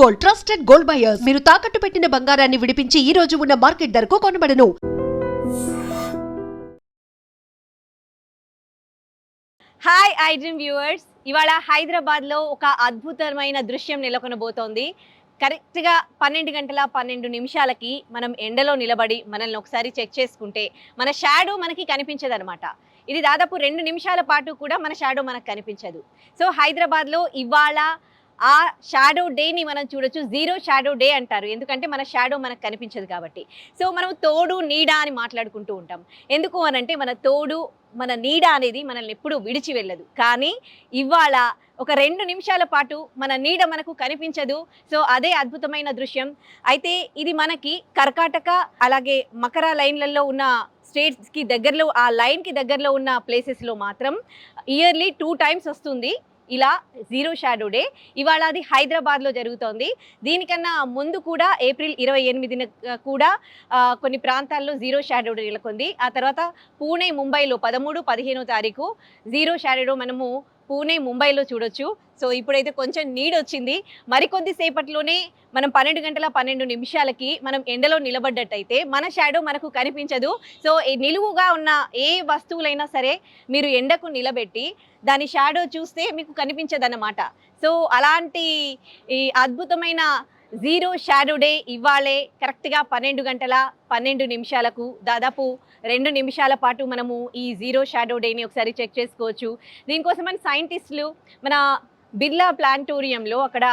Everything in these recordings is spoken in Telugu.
Gold, trusted gold buyers. మీరు తాకట్టు పెట్టిన బంగారాన్ని విడిపించి ఈ రోజు ఉన్న మార్కెట్ ధరకు కొనబడను. హాయ్ ఐ డ్రీమ్ వ్యూవర్స్, ఇవాళ హైదరాబాద్లో ఒక అద్భుతమైన దృశ్యం నెలకొనబోతోంది. కరెక్ట్గా 12 గంటల 12 నిమిషాలకి మనం ఎండలో నిలబడి మనల్ని ఒకసారి చెక్ చేసుకుంటే మన షాడో మనకి కనిపించదనమాట. ఇది దాదాపు 2 నిమిషాల పాటు కూడా మన షాడో మనకు కనిపించదు. సో హైదరాబాద్లో ఇవాళ ఆ షాడో డేని మనం చూడొచ్చు. జీరో షాడో డే అంటారు, ఎందుకంటే మన షాడో మనకు కనిపించదు కాబట్టి. సో మనం తోడు నీడ అని మాట్లాడుకుంటూ ఉంటాం. ఎందుకు అనంటే మన తోడు మన నీడ అనేది మనల్ని ఎప్పుడూ విడిచి వెళ్ళదు. కానీ ఇవాళ ఒక 2 నిమిషాల పాటు మన నీడ మనకు కనిపించదు. సో అదే అద్భుతమైన దృశ్యం. అయితే ఇది మనకి కర్కాటక అలాగే మకర లైన్లలో ఉన్న స్టేట్స్కి దగ్గరలో, ఆ లైన్కి దగ్గరలో ఉన్న ప్లేసెస్లో మాత్రం ఇయర్లీ 2 టైమ్స్ వస్తుంది ఇలా జీరో షాడో డే. ఇవాళ అది హైదరాబాద్లో జరుగుతోంది. దీనికన్నా ముందు కూడా ఏప్రిల్ 28న కూడా కొన్ని ప్రాంతాల్లో జీరో షాడో డే నెలకొంది. ఆ తర్వాత పూణే, ముంబైలో 13, 15వ తారీఖు జీరో షాడో డే మనము పూణే, ముంబైలో చూడొచ్చు. సో ఇప్పుడైతే కొంచెం నీడ్ వచ్చింది. మరికొద్ది సేపట్లోనే మనం 12 గంటల 12 నిమిషాలకి మనం ఎండలో నిలబడ్డట్టయితే మన షాడో మనకు కనిపించదు. సో నిలువుగా ఉన్న ఏ వస్తువులైనా సరే మీరు ఎండకు నిలబెట్టి దాని షాడో చూస్తే మీకు కనిపించదన్నమాట. సో అలాంటి ఈ అద్భుతమైన జీరో షాడో డే ఇవాళే కరెక్ట్గా 12 గంటల 12 నిమిషాలకు దాదాపు 2 నిమిషాల పాటు మనము ఈ జీరో షాడో డేని ఒకసారి చెక్ చేసుకోవచ్చు. దీనికోసమని సైంటిస్టులు మన బిర్లా ప్లానిటోరియంలో అక్కడ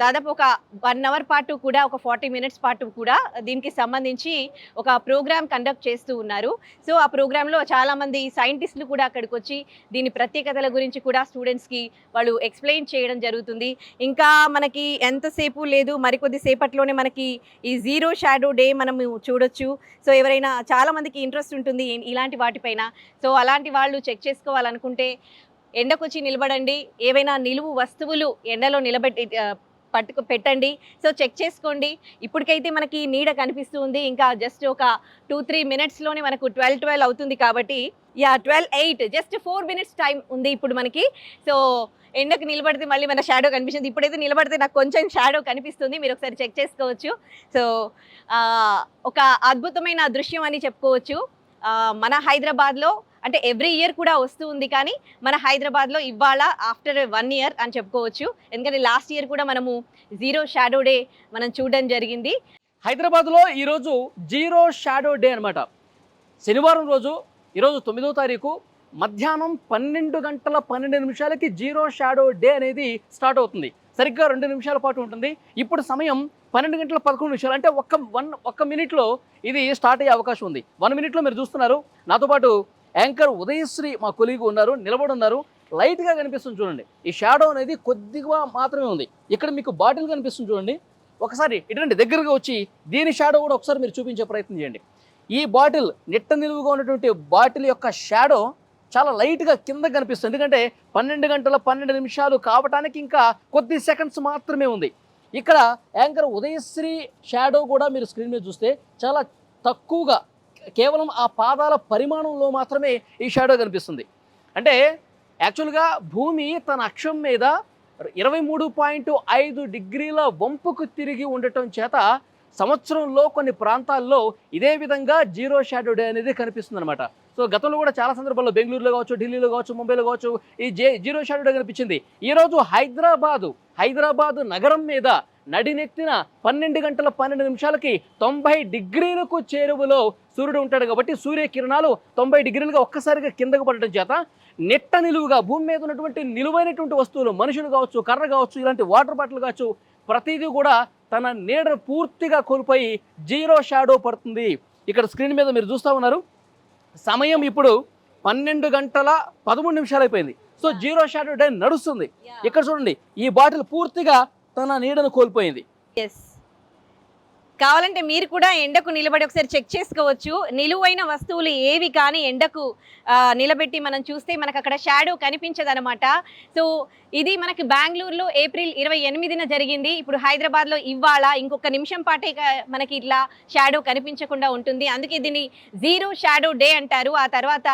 దాదాపు ఒక 1 అవర్ పాటు కూడా, ఒక 40 మినిట్స్ పాటు కూడా దీనికి సంబంధించి ఒక ప్రోగ్రామ్ కండక్ట్ చేస్తూ ఉన్నారు. సో ఆ ప్రోగ్రాంలో చాలామంది సైంటిస్టులు కూడా అక్కడికి వచ్చి దీని ప్రత్యేకతల గురించి కూడా స్టూడెంట్స్కి వాళ్ళు ఎక్స్ప్లెయిన్ చేయడం జరుగుతుంది. ఇంకా మనకి ఎంతసేపు లేదు, మరికొద్ది సేపట్లోనే మనకి ఈ జీరో షాడో డే మనము చూడొచ్చు. సో ఎవరైనా చాలామందికి ఇంట్రెస్ట్ ఉంటుంది ఇలాంటి వాటిపైన. సో అలాంటి వాళ్ళు చెక్ చేసుకోవాలనుకుంటే ఎండకొచ్చి నిలబడండి. ఏవైనా నిలువు వస్తువులు ఎండలో నిలబెట్టి పెట్టండి. సో చెక్ చేసుకోండి. ఇప్పటికైతే మనకి నీడ కనిపిస్తూ ఉంది. ఇంకా జస్ట్ ఒక 2-3 మినిట్స్లోనే మనకు 12 అవుతుంది కాబట్టి 12:08 జస్ట్ 4 మినిట్స్ టైం ఉంది ఇప్పుడు మనకి. సో ఎండకు నిలబడితే మళ్ళీ మన షాడో కనిపిస్తుంది. ఇప్పుడైతే నిలబడితే నాకు కొంచెం షాడో కనిపిస్తుంది, మీరు ఒకసారి చెక్ చేసుకోవచ్చు. సో ఒక అద్భుతమైన దృశ్యం అని చెప్పుకోవచ్చు. మన హైదరాబాద్లో అంటే ఎవ్రీ ఇయర్ కూడా వస్తూ ఉంది, కానీ మన హైదరాబాద్లో ఇవాళ ఆఫ్టర్ 1 ఇయర్ అని చెప్పుకోవచ్చు. ఎందుకంటే లాస్ట్ ఇయర్ కూడా మనము జీరో షాడో డే మనం చూడడం జరిగింది. హైదరాబాద్లో ఈరోజు జీరో షాడో డే అనమాట. శనివారం రోజు, ఈరోజు 9వ తారీఖు మధ్యాహ్నం 12 గంటల 12 నిమిషాలకి జీరో షాడో డే అనేది స్టార్ట్ అవుతుంది. సరిగ్గా 2 నిమిషాల పాటు ఉంటుంది. ఇప్పుడు సమయం 12 గంటల 11 నిమిషాలు, అంటే ఒక్క మినిట్లో ఇది స్టార్ట్ అయ్యే అవకాశం ఉంది. 1 మినిట్లో మీరు చూస్తున్నారు. నాతో పాటు యాంకర్ ఉదయశ్రీ మా కొలీగ్ ఉన్నారు, నిలబడి ఉన్నారు. లైట్గా కనిపిస్తుంది చూడండి. ఈ షాడో అనేది కొద్దిగా మాత్రమే ఉంది. ఇక్కడ మీకు బాటిల్ కనిపిస్తుంది చూడండి. ఒకసారి ఇటువంటి దగ్గరగా వచ్చి దీని షాడో కూడా ఒకసారి మీరు చూపించే ప్రయత్నం చేయండి. ఈ బాటిల్ నిట్ట నిలువుగా ఉన్నటువంటి బాటిల్ యొక్క షాడో చాలా లైట్గా కింద కనిపిస్తుంది. ఎందుకంటే 12 గంటల 12 నిమిషాలు కావటానికి ఇంకా కొద్ది సెకండ్స్ మాత్రమే ఉంది. ఇక్కడ యాంకర్ ఉదయశ్రీ షాడో కూడా మీరు స్క్రీన్ మీద చూస్తే చాలా తక్కువగా, కేవలం ఆ పాదాల పరిమాణంలో మాత్రమే ఈ షాడో కనిపిస్తుంది. అంటే యాక్చువల్గా భూమి తన అక్షం మీద 23.5 డిగ్రీల వంపుకు తిరిగి ఉండటం చేత సంవత్సరంలో కొన్ని ప్రాంతాల్లో ఇదే విధంగా జీరో షాడో డే అనేది కనిపిస్తుంది అనమాట. సో గతంలో కూడా చాలా సందర్భాల్లో బెంగళూరులో కావచ్చు, ఢిల్లీలో కావచ్చు, ముంబైలో కావచ్చు ఈ జీరో షాడో డే కనిపించింది. ఈరోజు హైదరాబాదు నగరం మీద నడినెత్తిన 12 గంటల 12 నిమిషాలకి 90 డిగ్రీలకు చేరువలో సూర్యుడు ఉంటాడు కాబట్టి సూర్యకిరణాలు 90 డిగ్రీలుగా ఒక్కసారిగా కిందకు పడటం చేత నెట్ట నిలువుగా భూమి మీద ఉన్నటువంటి నిలువైనటువంటి వస్తువులు, మనుషులు కావచ్చు, కర్ర కావచ్చు, ఇలాంటి వాటర్ బాటిల్ కావచ్చు, ప్రతిదీ కూడా తన నీడను పూర్తిగా కోల్పోయి జీరో షాడో పడుతుంది. ఇక్కడ స్క్రీన్ మీద మీరు చూస్తూ ఉన్నారు. సమయం ఇప్పుడు 12 గంటల 13 నిమిషాలు అయిపోయింది. సో జీరో షాడో డే నడుస్తుంది. ఇక్కడ చూడండి, ఈ బాటిల్ పూర్తిగా తన నీడను కోల్పోయింది. కావాలంటే మీరు కూడా ఎండకు నిలబడి ఒకసారి చెక్ చేసుకోవచ్చు. నిలువైన వస్తువులు ఏవి కానీ ఎండకు నిలబెట్టి మనం చూస్తే మనకు అక్కడ షాడో కనిపించదనమాట. సో ఇది మనకి బెంగళూరులో ఏప్రిల్ 28న జరిగింది. ఇప్పుడు హైదరాబాద్లో ఇవాళ ఇంకొక నిమిషం పాటే మనకి ఇట్లా షాడో కనిపించకుండా ఉంటుంది. అందుకే దీన్ని జీరో షాడో డే అంటారు. ఆ తర్వాత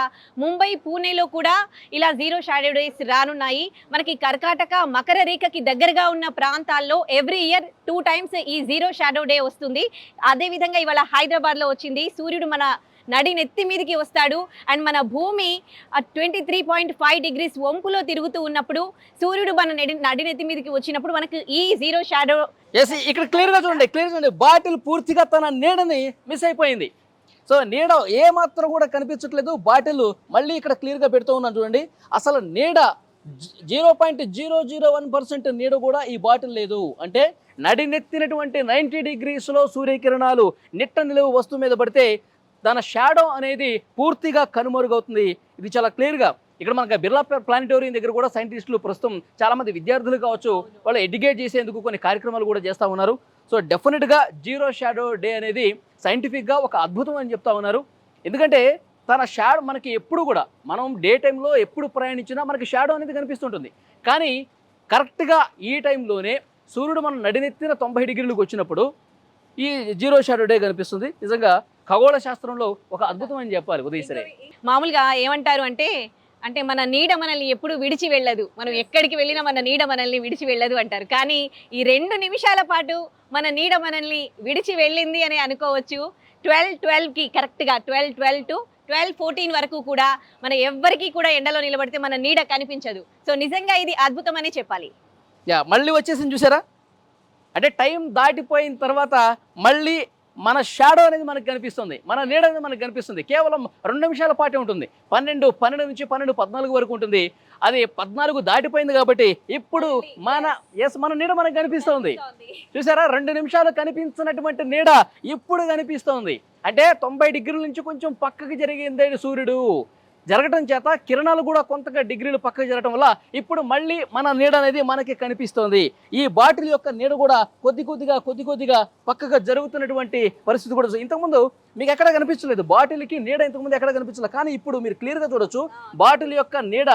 ముంబై, పూణేలో కూడా ఇలా జీరో షాడో డేస్ రానున్నాయి. మనకి కర్కాటక, మకర రేఖకి దగ్గరగా ఉన్న ప్రాంతాల్లో ఎవ్రీ ఇయర్ 2 times ఈ జీరో షాడో డే వస్తుంది. అదేవిధంగా ఇవాళ హైదరాబాద్లో వచ్చింది. సూర్యుడు మన నడి నెత్తి మీదకి వస్తాడు అండ్ మన భూమి 23.5 degrees వంపులో తిరుగుతూ ఉన్నప్పుడు సూర్యుడు మన నడి నెత్తి మీదకి వచ్చినప్పుడు మనకు ఈ జీరో షాడో. ఇక్కడ క్లియర్గా చూడండి బాటిల్ పూర్తిగా తన నీడని మిస్ అయిపోయింది. సో నీడ ఏ మాత్రం కూడా కనిపించట్లేదు. బాటిల్ మళ్ళీ ఇక్కడ క్లియర్గా పెడుతూ ఉన్నాను చూడండి. అసలు నీడ 0.001% నీడ కూడా ఈ బాటిల్ లేదు. అంటే నడినెత్తినటువంటి 90 degrees సూర్యకిరణాలు నిట్ట నిలువు వస్తువు మీద పడితే దాని షాడో అనేది పూర్తిగా కనుమరుగవుతుంది. ఇది చాలా క్లియర్గా ఇక్కడ మనకు బిర్లా ప్లానిటోరియం దగ్గర కూడా సైంటిస్టులు ప్రస్తుతం చాలామంది విద్యార్థులు కావచ్చు, వాళ్ళు ఎడ్యుకేట్ చేసేందుకు కొన్ని కార్యక్రమాలు కూడా చేస్తూ ఉన్నారు. సో డెఫినెట్గా జీరో షాడో డే అనేది సైంటిఫిక్గా ఒక అద్భుతం అని చెప్తా ఉన్నారు. ఎందుకంటే తన షాడో మనకి ఎప్పుడు కూడా మనం డే టైంలో ఎప్పుడు ప్రయాణించినా మనకి షాడో అనేది కనిపిస్తుంటుంది. కానీ కరెక్ట్గా ఈ టైంలోనే సూర్యుడు మనం నడినెత్తిన 90 degrees వచ్చినప్పుడు ఈ జీరో షాడో డే కనిపిస్తుంది. నిజంగా ఖగోళ శాస్త్రంలో ఒక అద్భుతం అని చెప్పాలి ఉదయశ్రీ. మామూలుగా ఏమంటారు అంటే మన నీడ మనల్ని ఎప్పుడు విడిచి వెళ్ళదు, మనం ఎక్కడికి వెళ్ళినా మన నీడ మనల్ని విడిచి వెళ్ళదు అంటారు. కానీ ఈ 2 నిమిషాల పాటు మన నీడ మనల్ని విడిచి వెళ్ళింది అని అనుకోవచ్చు. 12:12కి కరెక్ట్గా 12:12 to 12:14 వరకు కూడా మన ఎవ్వరికీ కూడా ఎండలో నిలబడితే మన నీడ కనిపించదు. సో నిజంగా ఇది అద్భుతం అని చెప్పాలి. మళ్ళీ వచ్చేసింది చూసారా, అంటే టైం దాటిపోయిన తర్వాత మళ్ళీ మన షాడో అనేది మనకు కనిపిస్తుంది, మన నీడ అనేది మనకు కనిపిస్తుంది. కేవలం 2 నిమిషాల పాటే ఉంటుంది. 12 నుంచి 14 వరకు ఉంటుంది. అది 14 దాటిపోయింది కాబట్టి ఇప్పుడు మన నీడ మనకు కనిపిస్తుంది. చూసారా, 2 నిమిషాలు కనిపించినటువంటి నీడ ఇప్పుడు కనిపిస్తోంది. అంటే 90 degrees నుంచి కొంచెం పక్కకి జరిగింది సూర్యుడు జరగటం చేత కిరణాలు కూడా కొంతగా డిగ్రీలు పక్కకు జరగడం వల్ల ఇప్పుడు మళ్ళీ మన నీడ అనేది మనకి కనిపిస్తోంది. ఈ బాటిల్ యొక్క నీడ కూడా కొద్ది కొద్దిగా పక్కగా జరుగుతున్నటువంటి పరిస్థితి కూడా ఇంతకుముందు మీకు ఎక్కడ కనిపించలేదు. బాటిల్కి నీడ ఇంతకుముందు ఎక్కడ కనిపించలేదు. కానీ ఇప్పుడు మీరు క్లియర్గా చూడొచ్చు బాటిల్ యొక్క నీడ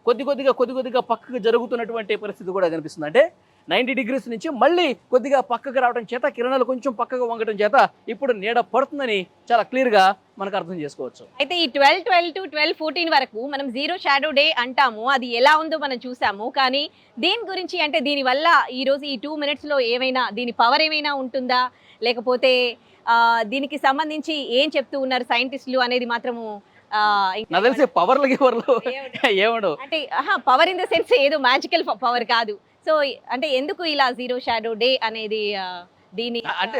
కొద్దిగా పక్కకు జరుగుతున్నటువంటి పరిస్థితి కూడా కనిపిస్తుంది. అంటే 90 degrees నుంచి మళ్ళీ కొద్దిగా పక్కకు రావడం చేత కిరణాలు కొంచెం పక్కగా వంగడం చేత ఇప్పుడు నీడ పడుతుందని చాలా క్లియర్గా మనకు అర్థం చేసుకోవచ్చు. అయితే ఈ 12:12 to 12:14 వరకు మనం జీరో షాడో డే అంటాము. అది ఎలా ఉందో మనం చూసాము. కానీ దీని గురించి అంటే దీనివల్ల ఈరోజు ఈ 2 minutesలో ఏమైనా దీని పవర్ ఏమైనా ఉంటుందా, లేకపోతే దీనికి సంబంధించి ఏం చెప్తూ ఉన్నారు సైంటిస్టులు అనేది మాత్రము నాకు తెలిసి పవర్లు ఏమడు అంటే పవర్ ఇన్ ద సెన్స్ ఏదో మ్యాజికల్ పవర్ కాదు. సో అంటే ఎందుకు ఇలా జీరో షాడో డే అనేది దీని అంటే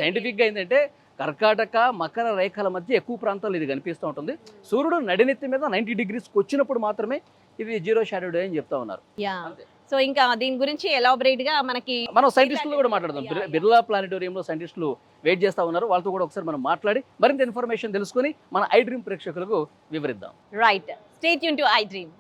సైంటిఫిక్గా ఏంటంటే కర్కాటక, మకర రేఖల మధ్య ఎక్కువ ప్రాంతాల్లో ఇది కనిపిస్తూ ఉంటుంది. సూర్యుడు నడినెత్తి మీద 90 degrees వచ్చినప్పుడు మాత్రమే ఇది జీరో షాడో డే అని చెప్తా ఉన్నారు. సో ఇంకా దీని గురించి ఎలాబరేట్ గా మనం సైంటిస్టులు కూడా మాట్లాడదాం. బిర్లా ప్లానిటోరియంలో సైంటిస్టులు వెయిట్ చేస్తా ఉన్నారు. వాళ్ళతో కూడా ఒకసారి మనం మాట్లాడి మరింత ఇన్ఫర్మేషన్ తెలుసుకొని మన ఐ డ్రీమ్ ప్రేక్షకులకు వివరిద్దాం. Right, stay tune to I dream.